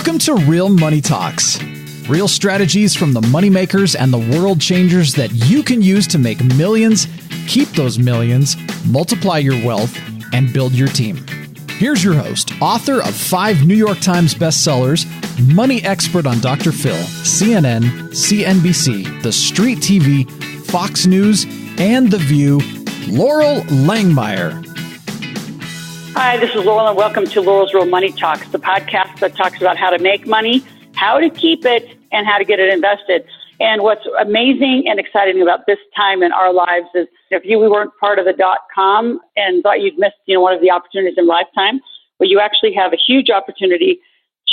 Welcome to Real Money Talks. Real strategies from the moneymakers and the world changers that you can use to make millions, keep those millions, multiply your wealth, and build your team. Here's your host, author of 5 New York Times bestsellers, money expert on Dr. Phil, CNN, CNBC, The Street TV, Fox News, and The View, Laurel Langmeyer. Hi, this is Laurel, and welcome to Laurel's Real Money Talks, the podcast that talks about how to make money, how to keep it, and how to get it invested. And what's amazing and exciting about this time in our lives is if we weren't part of the .com and thought you'd missed, one of the opportunities in a lifetime, but you actually have a huge opportunity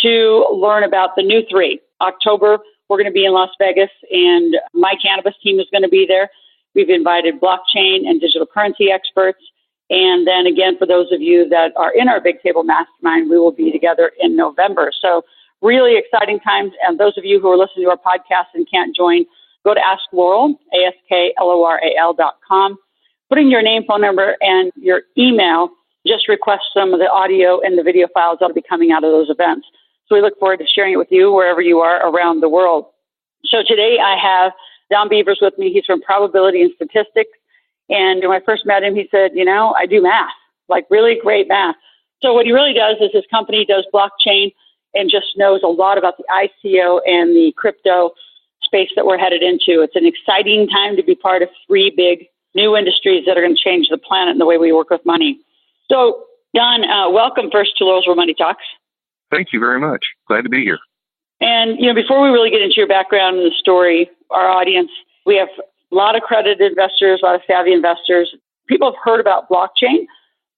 to learn about the new 3. October, we're going to be in Las Vegas, and my cannabis team is going to be there. We've invited blockchain and digital currency experts. And then again, for those of you that are in our Big Table Mastermind, we will be together in November. So really exciting times. And those of you who are listening to our podcast and can't join, go to Ask Laurel, AskLoral.com. Put in your name, phone number, and your email. Just request some of the audio and the video files that will be coming out of those events. So we look forward to sharing it with you wherever you are around the world. So today I have Don Beaver with me. He's from Probability and Statistics. And when I first met him, he said, I do math, like really great math. So what he really does is his company does blockchain and just knows a lot about the ICO and the crypto space that we're headed into. It's an exciting time to be part of 3 big new industries that are going to change the planet and the way we work with money. So, Don, welcome first to Laurel's Real Money Talks. Thank you very much. Glad to be here. And, before we really get into your background and the story, our audience, we have a lot of accredited investors, a lot of savvy investors. People have heard about blockchain,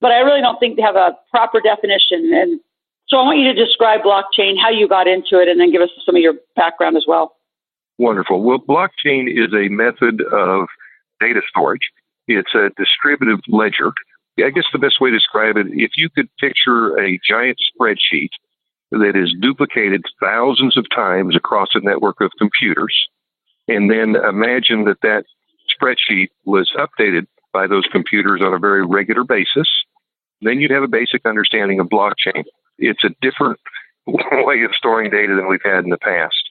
but I really don't think they have a proper definition. And so I want you to describe blockchain, how you got into it, and then give us some of your background as well. Wonderful. Well, blockchain is a method of data storage. It's a distributed ledger. I guess the best way to describe it, if you could picture a giant spreadsheet that is duplicated thousands of times across a network of computers, and then imagine that spreadsheet was updated by those computers on a very regular basis, then you'd have a basic understanding of blockchain. It's a different way of storing data than we've had in the past.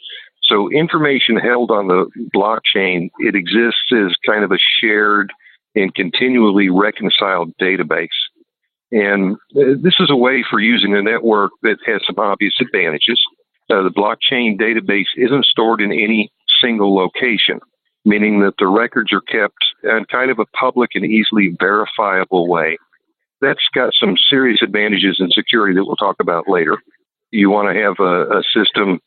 So information held on the blockchain, it exists as kind of a shared and continually reconciled database. And this is a way for using a network that has some obvious advantages. The blockchain database isn't stored in any single location, meaning that the records are kept in kind of a public and easily verifiable way. That's got some serious advantages in security that we'll talk about later. You want to have a system,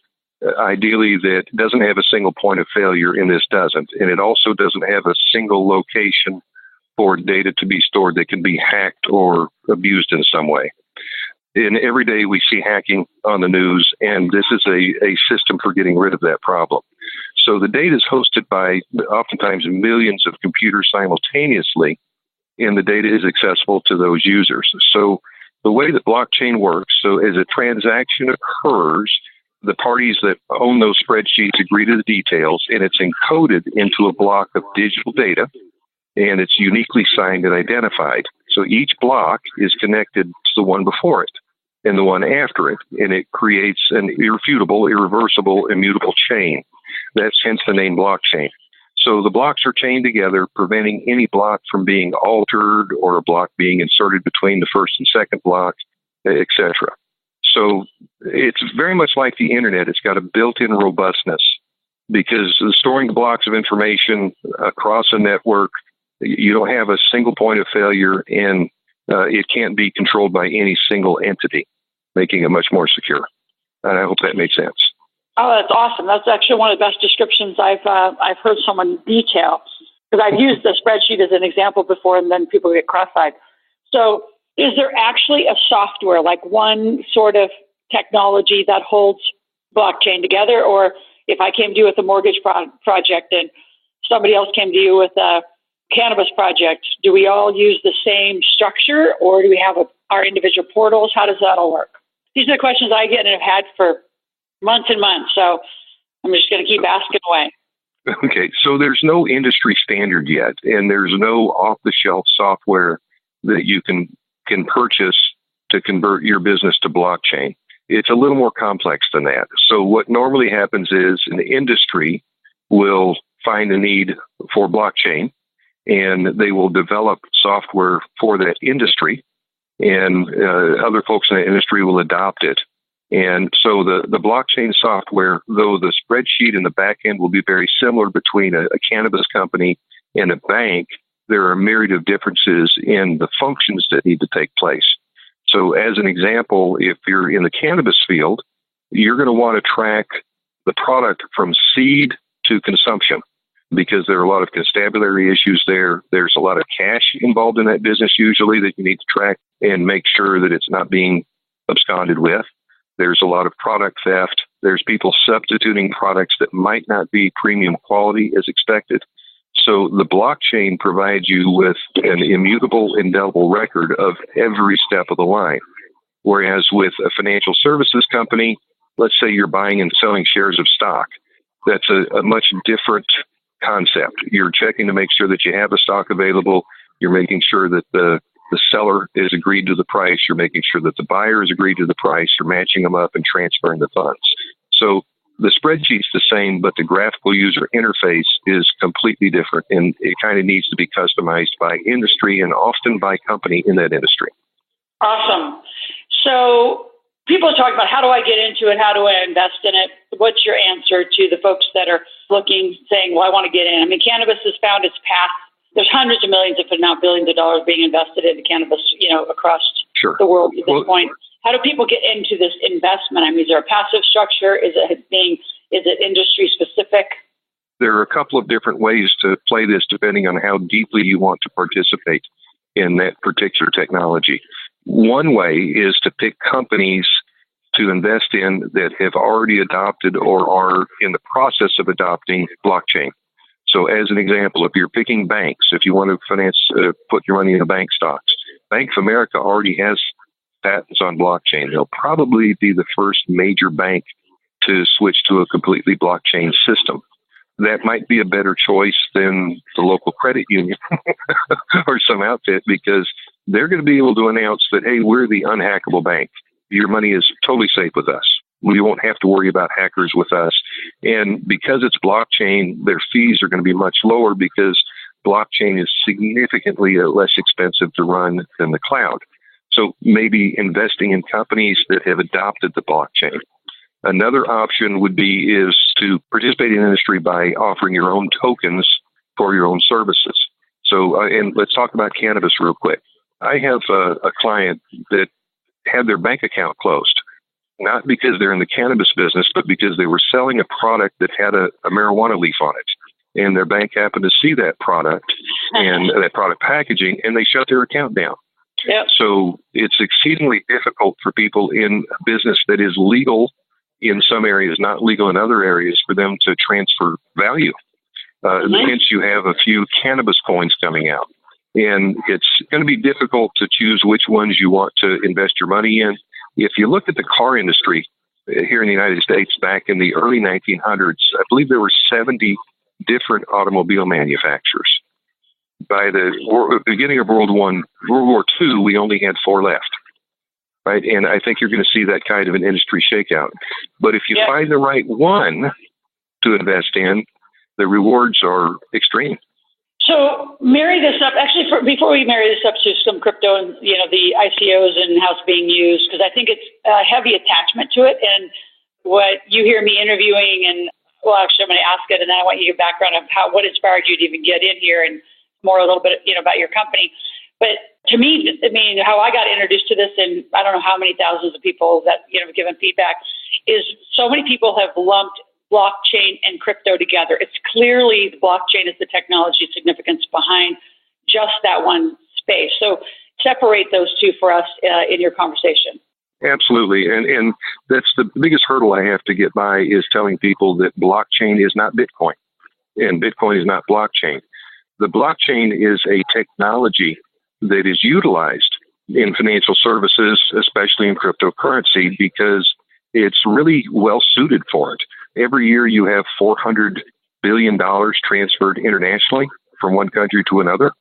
ideally, that doesn't have a single point of failure, and this doesn't. And it also doesn't have a single location for data to be stored that can be hacked or abused in some way. And every day we see hacking on the news, and this is a system for getting rid of that problem. So the data is hosted by oftentimes millions of computers simultaneously, and the data is accessible to those users. So the way that blockchain works, so as a transaction occurs, the parties that own those spreadsheets agree to the details, and it's encoded into a block of digital data, and it's uniquely signed and identified. So each block is connected to the one before it and the one after it, and it creates an irrefutable, irreversible, immutable chain. That's hence the name blockchain. So the blocks are chained together, preventing any block from being altered or a block being inserted between the first and second block, etc. So it's very much like the internet. It's got a built-in robustness because storing blocks of information across a network, you don't have a single point of failure, and it can't be controlled by any single entity, making it much more secure. And I hope that made sense. Oh, that's awesome. That's actually one of the best descriptions I've heard someone detail, because I've used the spreadsheet as an example before, and then people get cross-eyed. So is there actually a software, like one sort of technology that holds blockchain together? Or if I came to you with a mortgage project and somebody else came to you with a cannabis project, do we all use the same structure, or do we have our individual portals? How does that all work? These are the questions I get and have had for months and months. So I'm just going to keep asking away. Okay. So there's no industry standard yet, and there's no off-the-shelf software that you can purchase to convert your business to blockchain. It's a little more complex than that. So what normally happens is an industry will find a need for blockchain, and they will develop software for that industry, and other folks in the industry will adopt it. And so the blockchain software, though the spreadsheet and the back end will be very similar between a cannabis company and a bank, there are a myriad of differences in the functions that need to take place. So as an example, if you're in the cannabis field, you're going to want to track the product from seed to consumption, because there are a lot of constabulary issues there. There's a lot of cash involved in that business usually that you need to track and make sure that it's not being absconded with. There's a lot of product theft. There's people substituting products that might not be premium quality as expected. So the blockchain provides you with an immutable, indelible record of every step of the line. Whereas with a financial services company, let's say you're buying and selling shares of stock, that's a much different concept. You're checking to make sure that you have the stock available. You're making sure that the seller is agreed to the price. You're making sure that the buyer is agreed to the price. You're matching them up and transferring the funds. So the spreadsheet's the same, but the graphical user interface is completely different, and it kind of needs to be customized by industry and often by company in that industry. Awesome. So people are talking about, how do I get into it? How do I invest in it? What's your answer to the folks that are looking, saying, well, I want to get in? I mean, cannabis has found its path. There's hundreds of millions, if not billions of dollars being invested into cannabis, across the world at this point. How do people get into this investment? I mean, is there a passive structure? Is it industry specific? There are a couple of different ways to play this depending on how deeply you want to participate in that particular technology. One way is to pick companies to invest in that have already adopted or are in the process of adopting blockchain. So as an example, if you're picking banks, if you want to finance, put your money in bank stocks, Bank of America already has patents on blockchain. They'll probably be the first major bank to switch to a completely blockchain system. That might be a better choice than the local credit union or some outfit, because they're going to be able to announce that, hey, we're the unhackable bank. Your money is totally safe with us. We won't have to worry about hackers with us. And because it's blockchain, their fees are going to be much lower because blockchain is significantly less expensive to run than the cloud. So maybe investing in companies that have adopted the blockchain. Another option would be is to participate in industry by offering your own tokens for your own services. So, and let's talk about cannabis real quick. I have a client that had their bank account closed, not because they're in the cannabis business, but because they were selling a product that had a marijuana leaf on it. And their bank happened to see that product and that product packaging, and they shut their account down. Yep. So it's exceedingly difficult for people in a business that is legal in some areas, not legal in other areas, for them to transfer value. Hence, you have a few cannabis coins coming out. And it's going to be difficult to choose which ones you want to invest your money in. If you look at the car industry here in the United States back in the early 1900s, I believe there were 70 different automobile manufacturers. By the beginning of World War II, we only had 4 left. Right? And I think you're going to see that kind of an industry shakeout. But if you find the right one to invest in, the rewards are extreme. So marry this up. Actually, before we marry this up to some crypto and the ICOs and how it's being used, because I think it's a heavy attachment to it. And what you hear me interviewing, and well, actually, I'm going to ask it, and then I want you to give background of what inspired you to even get in here, and more a little bit about your company. But to me, I mean, how I got introduced to this, and I don't know how many thousands of people that have given feedback, is so many people have lumped blockchain and crypto together. It's clearly the blockchain is the technology significance behind just that one space. So separate those two for us in your conversation. Absolutely. And that's the biggest hurdle I have to get by, is telling people that blockchain is not Bitcoin and Bitcoin is not blockchain. The blockchain is a technology that is utilized in financial services, especially in cryptocurrency, because it's really well suited for it. Every year you have $400 billion transferred internationally from one country to another.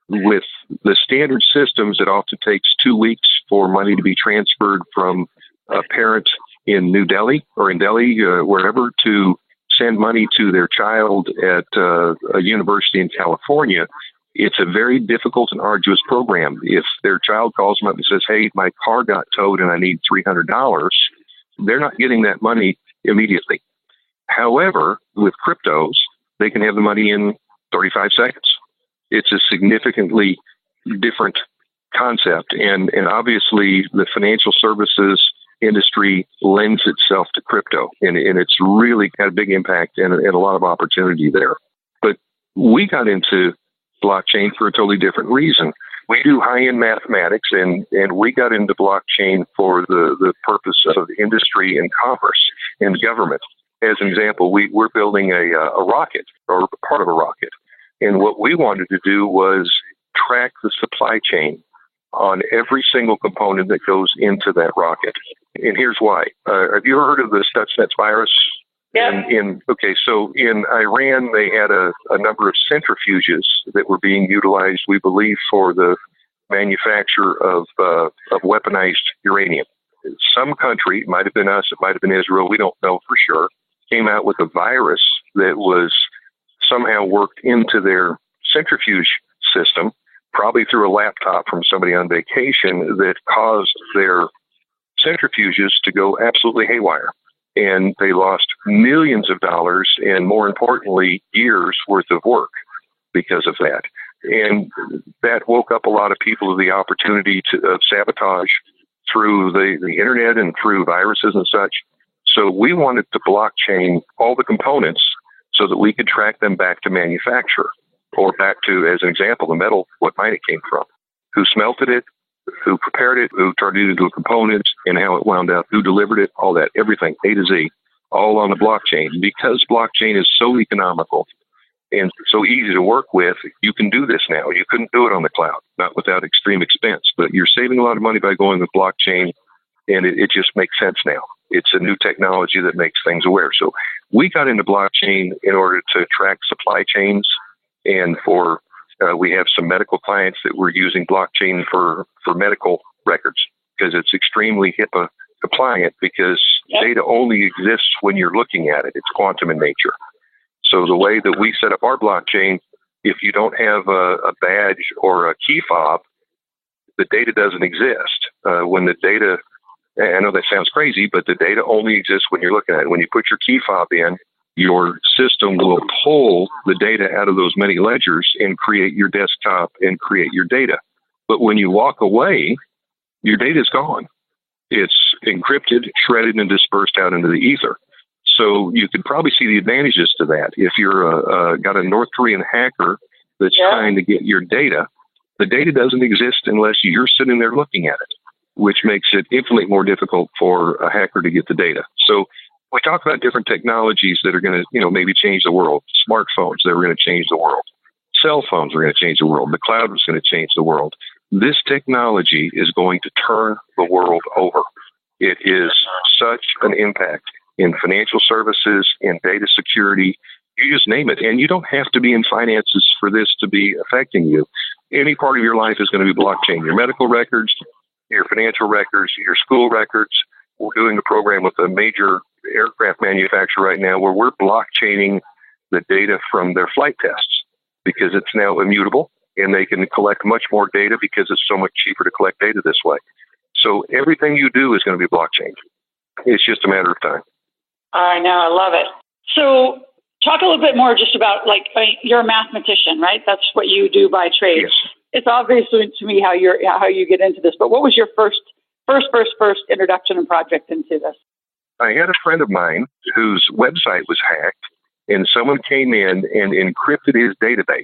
With the standard systems, it often takes 2 weeks for money to be transferred from a parent in New Delhi or in Delhi, wherever, to send money to their child at a university in California, it's a very difficult and arduous program. If their child calls them up and says, hey, my car got towed and I need $300, they're not getting that money immediately. However, with cryptos, they can have the money in 35 seconds. It's a significantly different concept. And obviously, the financial services industry lends itself to crypto. And it's really got a big impact and a lot of opportunity there. But we got into blockchain for a totally different reason. We do high-end mathematics, and we got into blockchain for the purpose of industry and commerce and government. As an example, we're building a rocket, or part of a rocket. And what we wanted to do was track the supply chain on every single component that goes into that rocket. And here's why. Have you heard of the Stuxnet virus? Yeah. Okay, so in Iran, they had a number of centrifuges that were being utilized, we believe, for the manufacture of weaponized uranium. Some country, it might have been us, it might have been Israel, we don't know for sure, came out with a virus that was somehow worked into their centrifuge system, probably through a laptop from somebody on vacation, that caused their centrifuges to go absolutely haywire. And they lost millions of dollars and, more importantly, years worth of work because of that. And that woke up a lot of people to the opportunity of sabotage through the internet and through viruses and such. So we wanted to blockchain all the components so that we could track them back to manufacturer, or back to, as an example, the metal, what mine it came from, who smelted it, who prepared it, who turned it into a component, and how it wound up, who delivered it, all that, everything, A to Z, all on the blockchain. Because blockchain is so economical and so easy to work with, you can do this now. You couldn't do it on the cloud, not without extreme expense, but you're saving a lot of money by going with blockchain, and it just makes sense now. It's a new technology that makes things aware. So we got into blockchain in order to track supply chains, and we have some medical clients that we're using blockchain for medical records, because it's extremely HIPAA compliant, because data only exists when you're looking at it. It's quantum in nature. So the way that we set up our blockchain, if you don't have a badge or a key fob, the data doesn't exist. When the data, I know that sounds crazy, but the data only exists when you're looking at it. When you put your key fob in, your system will pull the data out of those many ledgers and create your desktop and create your data. But when you walk away, your data is gone. It's encrypted, shredded, and dispersed out into the ether. So you could probably see the advantages to that. If you're got a North Korean hacker that's trying to get your data, the data doesn't exist unless you're sitting there looking at it, which makes it infinitely more difficult for a hacker to get the data. So we talk about different technologies that are going to, maybe change the world. Smartphones that are going to change the world. Cell phones are going to change the world. The cloud is going to change the world. This technology is going to turn the world over. It is such an impact in financial services, in data security, you just name it. And you don't have to be in finances for this to be affecting you. Any part of your life is going to be blockchain. Your medical records, your financial records, your school records. We're doing a program with a major aircraft manufacturer right now where we're blockchaining the data from their flight tests, because it's now immutable and they can collect much more data because it's so much cheaper to collect data this way. So everything you do is going to be blockchain. It's just a matter of time. I know. I love it. So talk a little bit more just about, you're a mathematician, right? That's what you do by trade. Yes. It's obvious to me how you get into this, but what was your first introduction and project into this? I had a friend of mine whose website was hacked, and someone came in and encrypted his database.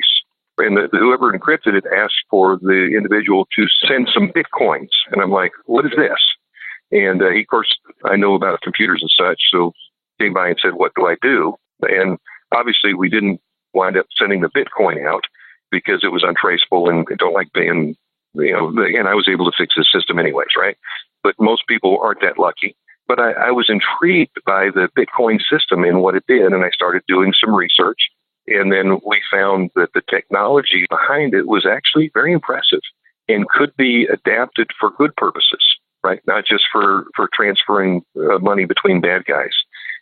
And whoever encrypted it asked for the individual to send some Bitcoins. And I'm like, what is this? And he, of course, I know about computers and such, so came by and said, what do I do? And obviously we didn't wind up sending the Bitcoin out because it was untraceable and don't like paying, and I was able to fix the system anyways, right? But most people aren't that lucky. But I was intrigued by the Bitcoin system and what it did, and I started doing some research. And then we found that the technology behind it was actually very impressive and could be adapted for good purposes. right? Not just for transferring money between bad guys.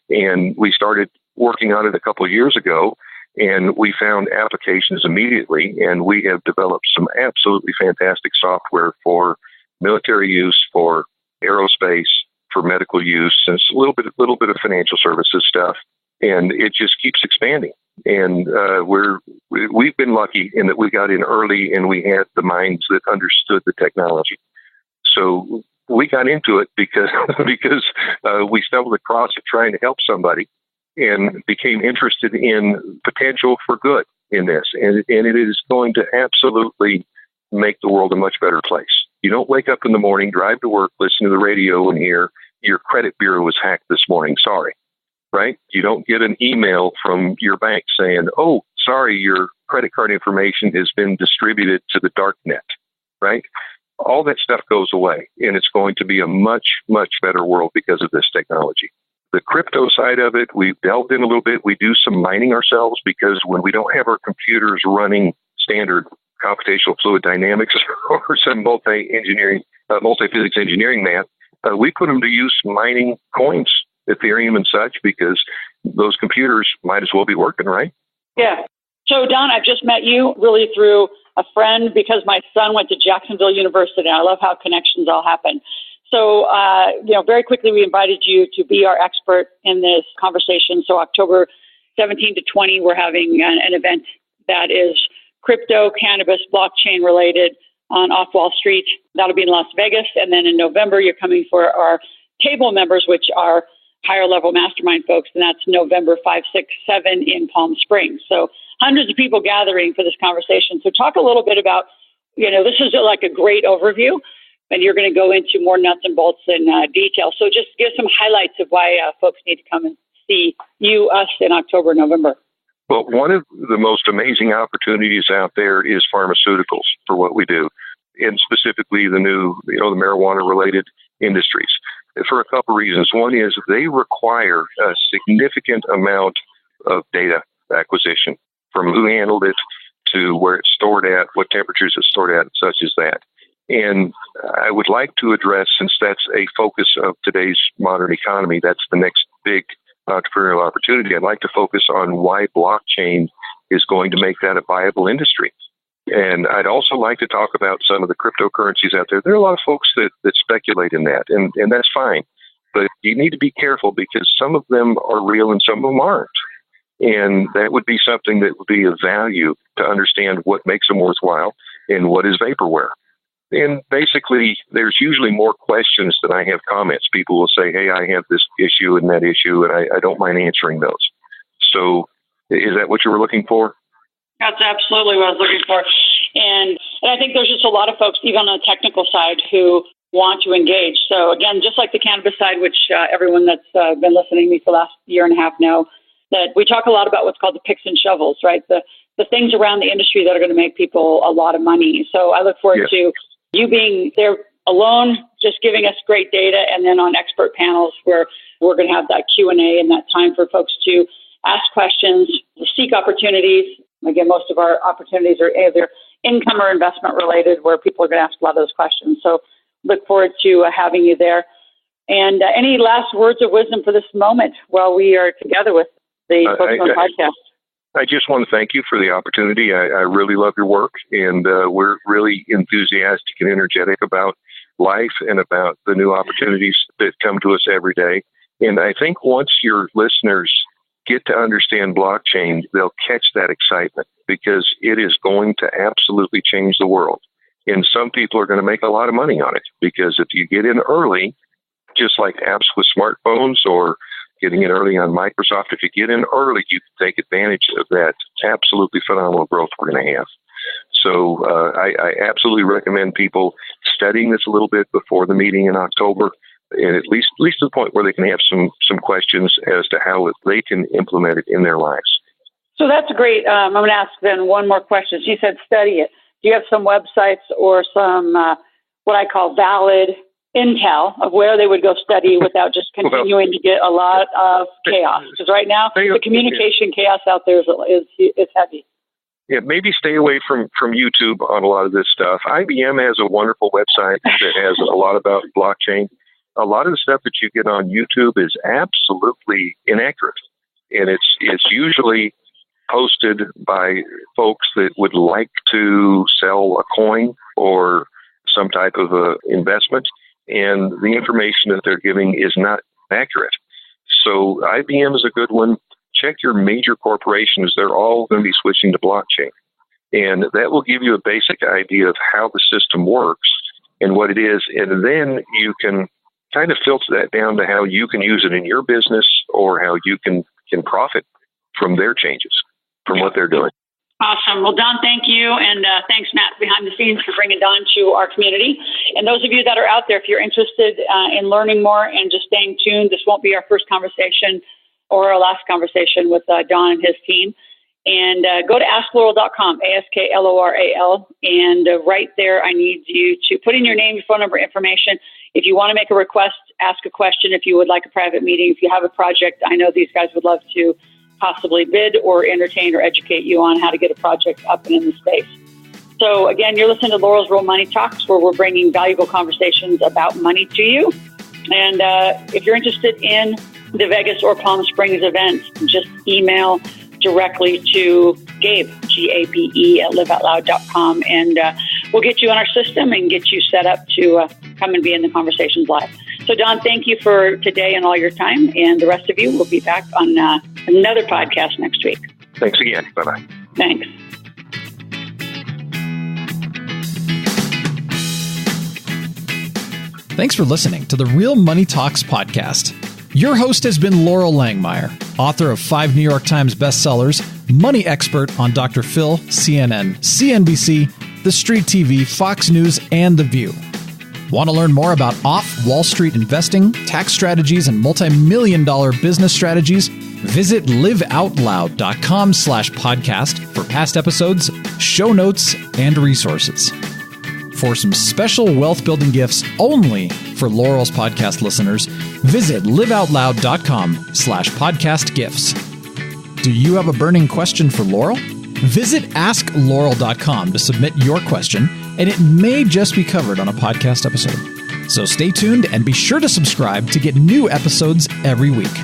And we started working on it a couple of years ago, and we found applications immediately, and we have developed some absolutely fantastic software for military use, for aerospace, for medical use, and it's a little bit of financial services stuff, and it just keeps expanding. And we've been lucky in that we got in early, and we had the minds that understood the technology. So we got into it because we stumbled across it trying to help somebody, and became interested in potential for good in this. And it is going to absolutely make the world a much better place. You don't wake up in the morning, drive to work, listen to the radio, and hear your credit bureau was hacked this morning. Sorry, right? You don't get an email from your bank saying, oh, sorry, your credit card information has been distributed to the dark net, right? All that stuff goes away, and it's going to be a much, much better world because of this technology. The crypto side of it, we've delved in a little bit. We do some mining ourselves because when we don't have our computers running standard computational fluid dynamics or some multi-physics engineering math, we put them to use mining coins, Ethereum and such, because those computers might as well be working, right? Yeah. So, Don, I've just met you really through a friend because my son went to Jacksonville University. I love how connections all happen. So, very quickly, we invited you to be our expert in this conversation. So October 17 to 20, we're having an event that is crypto, cannabis, blockchain related on Off Wall Street. That'll be in Las Vegas. And then in November, you're coming for our table members, which are higher level mastermind folks. And that's November 5, 6, 7 in Palm Springs. So hundreds of people gathering for this conversation. So talk a little bit about, this is like a great overview, and you're going to go into more nuts and bolts and detail. So just give some highlights of why folks need to come and see us in October, November. Well, one of the most amazing opportunities out there is pharmaceuticals for what we do, and specifically the new, the marijuana-related industries, for a couple of reasons. One is they require a significant amount of data acquisition, from who handled it to where it's stored at, what temperatures it's stored at, such as that. And I would like to address, since that's a focus of today's modern economy, that's the next big entrepreneurial opportunity, I'd like to focus on why blockchain is going to make that a viable industry. And I'd also like to talk about some of the cryptocurrencies out there. There are a lot of folks that speculate in that, and that's fine. But you need to be careful because some of them are real and some of them aren't. And that would be something that would be of value to understand what makes them worthwhile and what is vaporware. And basically, there's usually more questions than I have comments. People will say, hey, I have this issue and that issue, and I don't mind answering those. So is that what you were looking for? That's absolutely what I was looking for. And I think there's just a lot of folks, even on the technical side, who want to engage. So again, just like the cannabis side, which everyone that's been listening to me for the last year and a half know, that we talk a lot about what's called the picks and shovels, right? The things around the industry that are going to make people a lot of money. So I look forward to you being there alone, just giving us great data, and then on expert panels where we're going to have that Q&A and that time for folks to ask questions, to seek opportunities. Again, most of our opportunities are either income or investment related, where people are going to ask a lot of those questions. So look forward to having you there. And any last words of wisdom for this moment while we are together with the folks on the podcast? I just want to thank you for the opportunity. I really love your work, and we're really enthusiastic and energetic about life and about the new opportunities that come to us every day. And I think once your listeners get to understand blockchain, they'll catch that excitement because it is going to absolutely change the world. And some people are going to make a lot of money on it because if you get in early, just like apps with smartphones or getting in early on Microsoft, if you get in early, you can take advantage of that absolutely phenomenal growth we're going to have. So I absolutely recommend people studying this a little bit before the meeting in October, and at least to the point where they can have some questions as to how they can implement it in their lives. So that's great. I'm going to ask then one more question. You said study it. Do you have some websites or some what I call valid intel of where they would go study without just continuing to get a lot of chaos? Because right now, the communication chaos out there is heavy. Yeah, maybe stay away from YouTube on a lot of this stuff. IBM has a wonderful website that has a lot about blockchain. A lot of the stuff that you get on YouTube is absolutely inaccurate. And it's usually posted by folks that would like to sell a coin or some type of investment, and the information that they're giving is not accurate. So IBM is a good one. Check your major corporations. They're all going to be switching to blockchain. And that will give you a basic idea of how the system works and what it is. And then you can kind of filter that down to how you can use it in your business or how you can profit from their changes, from what they're doing. Awesome. Well, Don, thank you. And thanks, Matt, behind the scenes for bringing Don to our community. And those of you that are out there, if you're interested in learning more and just staying tuned, this won't be our first conversation or our last conversation with Don and his team. And go to askloral.com, ASKLORAL. And right there, I need you to put in your name, your phone number, information. If you want to make a request, ask a question. If you would like a private meeting, if you have a project, I know these guys would love to possibly bid or entertain or educate you on how to get a project up and in the space. So again, you're listening to Laurel's Real Money Talks, where we're bringing valuable conversations about money to you. And if you're interested in the Vegas or Palm Springs event, just email directly to Gabe, Gabe, at liveoutloud.com, and we'll get you on our system and get you set up to come and be in the conversations live. So, Don, thank you for today and all your time, and the rest of you will be back on another podcast next week. Thanks again. Bye-bye. Thanks. Thanks for listening to the Real Money Talks podcast. Your host has been Laurel Langmeyer, author of 5 New York Times bestsellers, money expert on Dr. Phil, CNN, CNBC, The Street TV, Fox News, and The View. Want to learn more about off-Wall Street investing, tax strategies, and multi-million-dollar business strategies? Visit liveoutloud.com/podcast for past episodes, show notes, and resources. For some special wealth-building gifts only for Laurel's podcast listeners, visit liveoutloud.com/podcast gifts. Do you have a burning question for Laurel? Visit asklaurel.com to submit your question, and it may just be covered on a podcast episode. So stay tuned and be sure to subscribe to get new episodes every week.